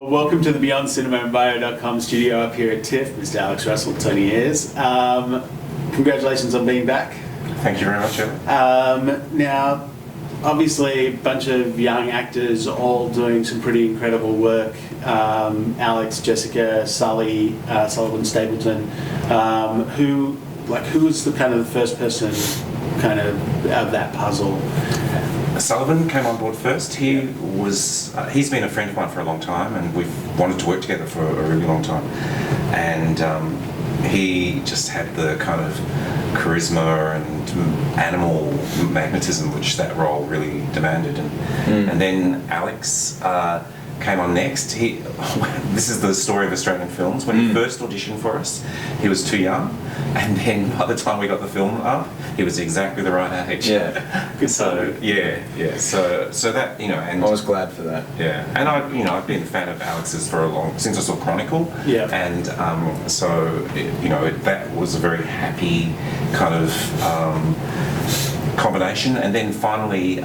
Welcome to the Beyond Cinema and Bio.com studio up here at TIFF, Mr. Alex Russell, Tony Ayres. Congratulations on being back. Thank you very much, Elliot. Now, obviously, a bunch of young actors all doing some pretty incredible work. Alex, Jessica, Sully, Sullivan Stapleton. Who was the kind of the first person kind of that puzzle? Sullivan came on board first. He's been a friend of mine for a long time, and we've wanted to work together for a really long time. And he just had the kind of charisma and animal magnetism which that role really demanded. And then Alex came on next. This is the story of Australian films. When he first auditioned for us, he was too young, and then by the time we got the film up, he was exactly the right age. Yeah. Good. So So that, and I was glad for that. Yeah, and I've been a fan of Alex's since I saw Chronicle. Yeah. And that was a very happy kind of combination. And then finally,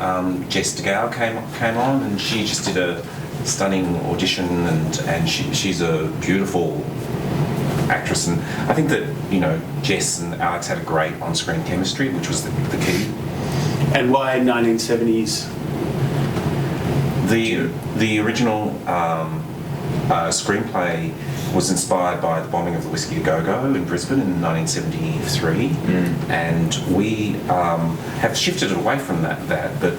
Jess DeGale came on, and she just did a stunning audition, and she's a beautiful actress, and I think that Jess and Alex had a great on-screen chemistry, which was the key. And why 1970s? The original screenplay was inspired by the bombing of the Whiskey A Go-Go in Brisbane in 1973, and we have shifted away from that, but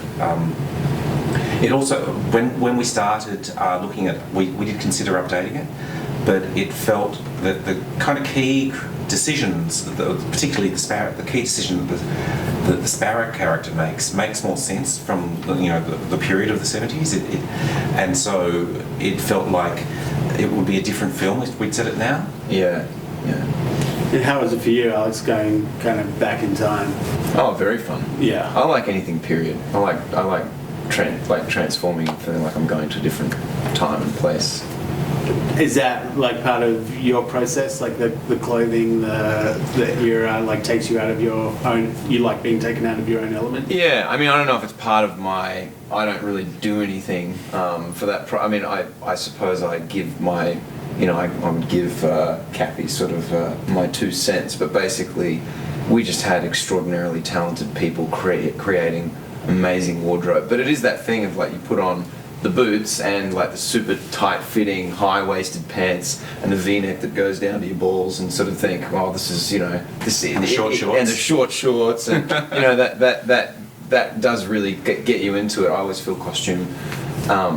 it also, when we started looking at, we did consider updating it, but it felt that the kind of key decisions, particularly the key decision that the Sparrow character makes more sense from the period of the 70s. And so it felt like it would be a different film if we'd said it now. Yeah. And how was it for you, Alex, going kind of back in time? Oh, very fun. Yeah. I like anything period. I like transforming and feeling like I'm going to a different time and place. Is that like part of your process, like the clothing that you're takes you out of your own? You like being taken out of your own element? Yeah, I don't know if it's part of my. I don't really do anything for that. I suppose I give my. I would give Cappy sort of my 2 cents, but basically, we just had extraordinarily talented people creating amazing wardrobe. But it is that thing of you put on the boots and the super tight-fitting, high-waisted pants and the V-neck that goes down to your balls, and sort of think, oh, this is and the short shorts, and the short shorts, and that does really get you into it. I always feel costume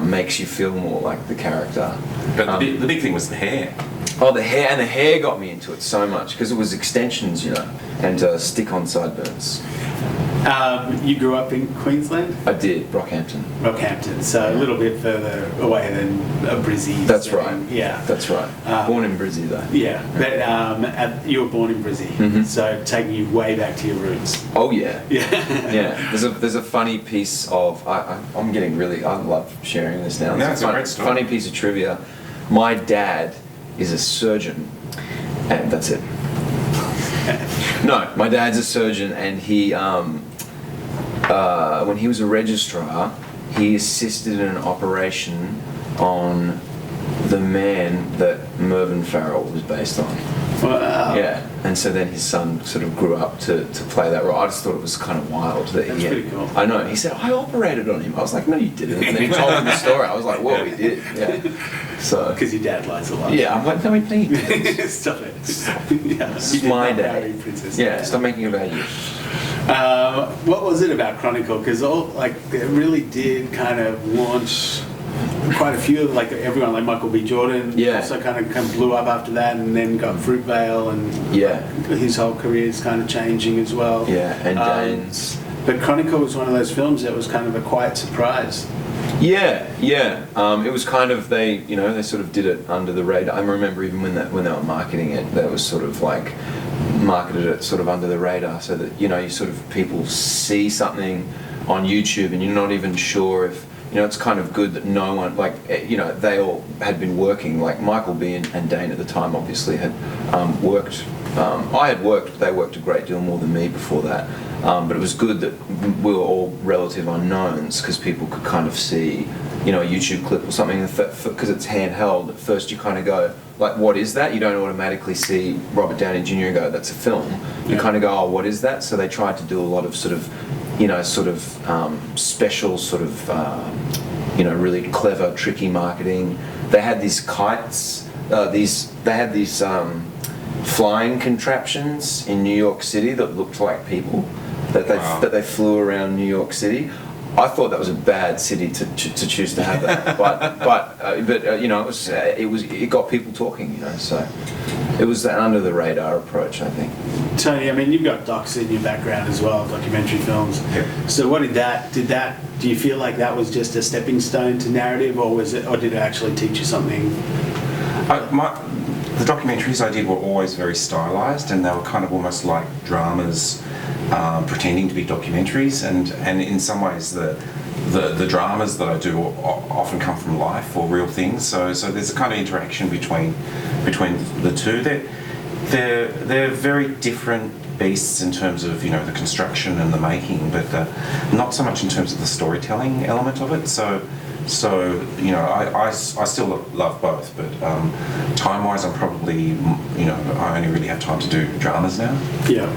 makes you feel more like the character. But the big thing was the hair. Oh, the hair got me into it so much because it was extensions, and stick-on sideburns. You grew up in Queensland? I did, Rockhampton. So a little bit further away than Brizzy. That's right. Yeah. That's right. Born in Brizzy, though. Yeah, but you were born in Brizzy, so taking you way back to your roots. Oh yeah. Yeah. Yeah. There's a funny piece of I'm getting really, I love sharing this now. It's a great story. Funny piece of trivia. My dad is a surgeon, and that's it. No, my dad's a surgeon, and he, when he was a registrar, he assisted in an operation on the man that Mervyn Farrell was based on. Wow. Yeah, and so then his son sort of grew up to play that role. I just thought it was kind of wild. That's pretty cool. I know. He said, I operated on him. I was like, no, you didn't. And then he told me the story. I was like, whoa, he did. Yeah. So. Because your dad lies a lot. Yeah, I'm like, no, he didn't. Stop it. Yeah. It's my dad. Yeah, stop making it about you. What was it about Chronicle? Because it really did kind of launch quite a few, everyone, like Michael B. Jordan, also kind of blew up after that, and then got Fruitvale, and his whole career is kind of changing as well. Yeah, and Danes. But Chronicle was one of those films that was kind of a quiet surprise. Yeah. It was kind of they sort of did it under the radar. I remember even when they were marketing it, they was sort of marketed it sort of under the radar, so that you sort of people see something on YouTube and you're not even sure if it's kind of good that no one, like, they all had been working, like Michael B and Dane at the time obviously had worked. I had worked, but they worked a great deal more than me before that. But it was good that we were all relative unknowns because people could kind of see, a YouTube clip or something, because it's handheld. At first you kind of go, like, what is that? You don't automatically see Robert Downey Jr. and go, that's a film. You kind of go, oh, what is that? So they tried to do a lot of sort of, special sort of, really clever, tricky marketing. They had these kites, they had these flying contraptions in New York City that looked like people that they flew around New York City. I thought that was a bad city to choose to have that, but it got people talking, so it was that under the radar approach, I think. Tony, I mean, you've got docs in your background as well, documentary films. Yeah. So what do you feel like that was just a stepping stone to narrative, or did it actually teach you something? The documentaries I did were always very stylized, and they were kind of almost like dramas pretending to be documentaries, and in some ways the dramas that I do often come from life or real things, so there's a kind of interaction between the two. They're very different beasts in terms of the construction and the making, but not so much in terms of the storytelling element of it. So I still love both, but time-wise, I'm probably I only really have time to do dramas now. Yeah.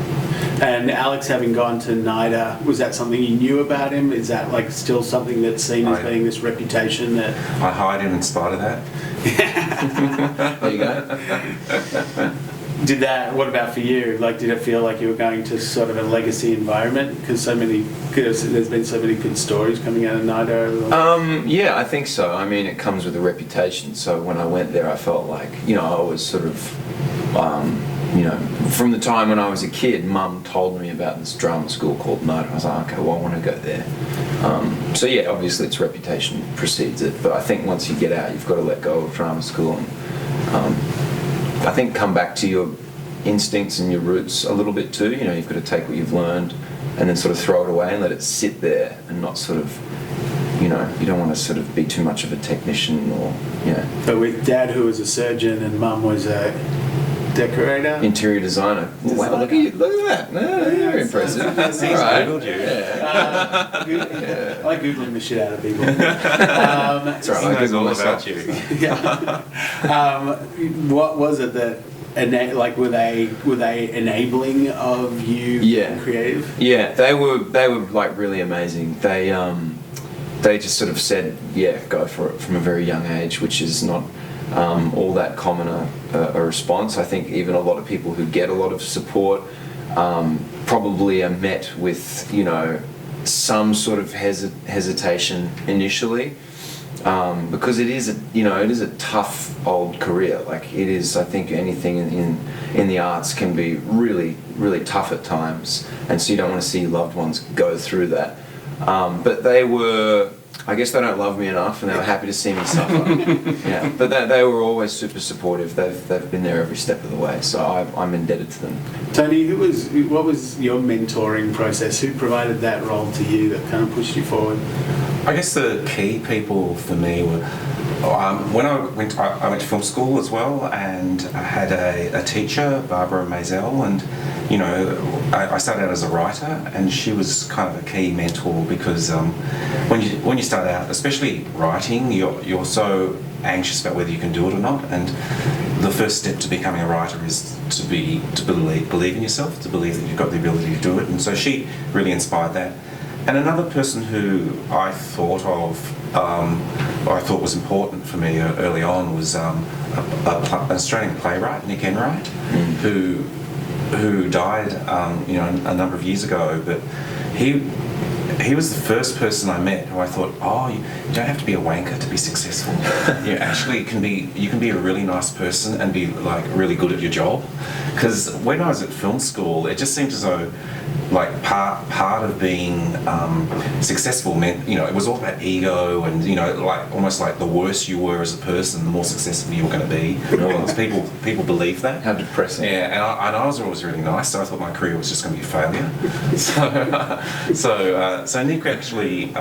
And Alex, having gone to NIDA, was that something you knew about him? Is that like still something that's seen as being this reputation that I hired him in spite of that? There you go. What about for you? Like, did it feel like you were going to sort of a legacy environment? Because there's been so many good stories coming out of NIDA over the yeah, I think so. I mean, it comes with a reputation. So when I went there, I felt like, I was sort of, from the time when I was a kid, Mum told me about this drama school called NIDA. I was like, okay, well, I want to go there. So yeah, obviously its reputation precedes it. But I think once you get out, you've got to let go of drama school and I think come back to your instincts and your roots a little bit too. You've got to take what you've learned and then sort of throw it away and let it sit there and not sort of, you don't want to sort of be too much of a technician or, But with Dad, who was a surgeon, and Mum was a decorator? Interior designer. Wow, look at that. No, you're impressive. He's Googled you. I like Googling the shit out of people. That's right, I knows Google all myself. about you. What was it that were they enabling of you being creative? Yeah, they were like really amazing. They just sort of said, yeah, go for it from a very young age, which is not all that common a response. I think even a lot of people who get a lot of support probably are met with some sort of hesitation initially, because it is a tough old career. Like it is, I think anything in the arts can be really, really tough at times, and so you don't want to see loved ones go through that. But I guess they don't love me enough, and they were happy to see me suffer. Yeah, but they were always super supportive. They've been there every step of the way, so I'm indebted to them. Tony, what was your mentoring process? Who provided that role to you that kind of pushed you forward? I guess the key people for me were when I went to film school as well, and I had a teacher, Barbara Maisel, and I started out as a writer, and she was kind of a key mentor because when you start out, especially writing, you're so anxious about whether you can do it or not, and the first step to becoming a writer is to believe in yourself, to believe that you've got the ability to do it, and so she really inspired that. And another person who I thought was important for me early on was an Australian playwright, Nick Enright, who died a number of years ago, but he was the first person I met who I thought, you don't have to be a wanker to be successful. You actually can be a really nice person and be like really good at your job. Because when I was at film school, it just seemed as though like part of being successful meant it was all about ego and like almost like the worse you were as a person, the more successful you were going to be. Because people believe that. How depressing. Yeah, and I was always really nice, so I thought my career was just going to be a failure. So Nick actually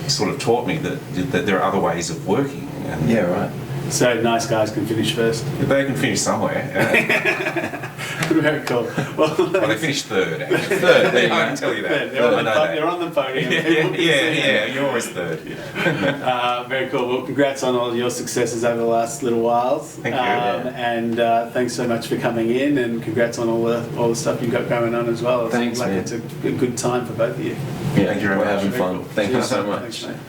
sort of taught me that there are other ways of working. And Yeah, right. So nice guys can finish first. They can finish somewhere. Very cool. Well, They finished third, actually. Third, there you I go. can tell you that. they're, on I the, know po- that. they're on the podium. Yeah, People can see yeah, them. you're always third. Very cool. Well, congrats on all your successes over the last little whiles. Thank you. And thanks so much for coming in, and congrats on all the stuff you've got going on as well. It Thanks, seems like man. it's a good time for both of you. Yeah, Thank you very we're much. having Very fun. cool. Thank you Cheers. so Thanks, much. mate.